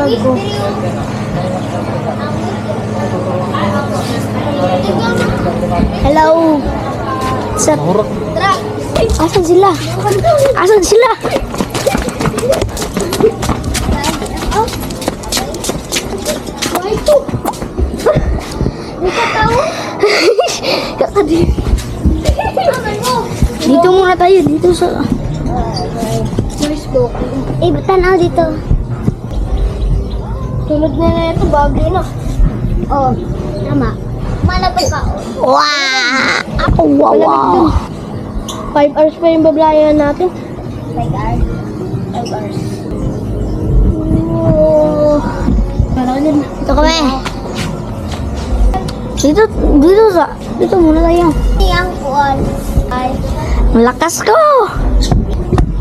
vlog ko. Hello. Sa Asan sila? Asan sila? Dito muna tayo, dito sa Facebook. Tanaw dito. Tulad na ito, bagay na. Oo, tama. Malapit ka. Wow! Ako, wow! 5 hours pa yung bablayan natin. 5 hours? 5 hours. Oh. Dito kami. Dito muna tayo. Yang kuwan. Malakas ko.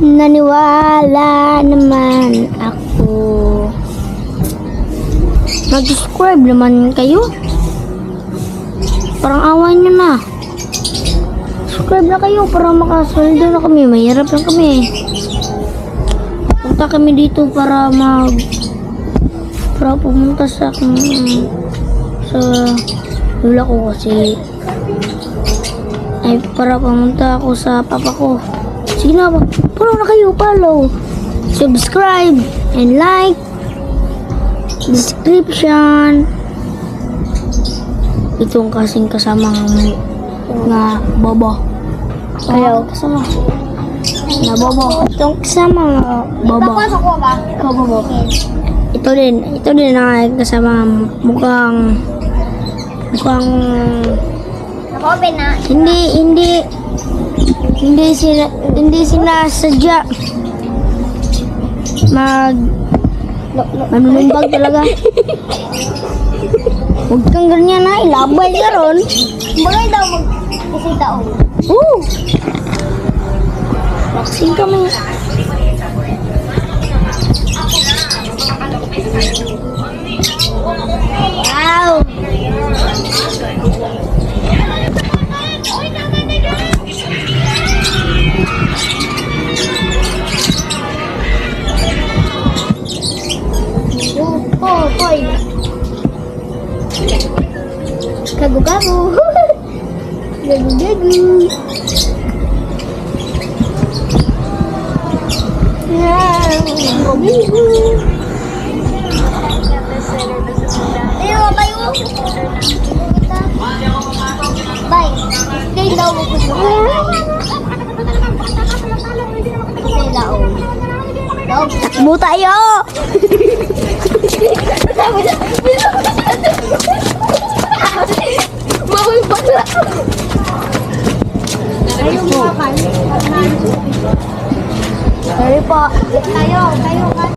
Naniwala naman ako. Mag-subscribe naman kayo. Parang away nyo na. Subscribe na kayo para makasweldo na kami. Mahirap lang kami. Punta kami dito para pumunta sa lula ko kasi para pumunta ako sa papa ko. Sige na, follow na kayo, follow, subscribe, and like, description. Itong kasing kasama nga bobo. Ayaw, kasama na bobo. Itong kasama nga bobo. Ikaw bobo. Ito din ang kasama mukhang hindi sila sadya manunumbag talaga. Huwag kang ganyan na, ilabay ka ron. Bagay daw mag-isig taon. Vaccine kami. Wow! Hoy! Gagu-gagu! Gagu-gagu! Gagu-gagu! Tayo! Bye! Kayo daw mo gusto ko. Mo tayo! Mawag pa na! Ayaw mo ka. Sorry po. Tayo.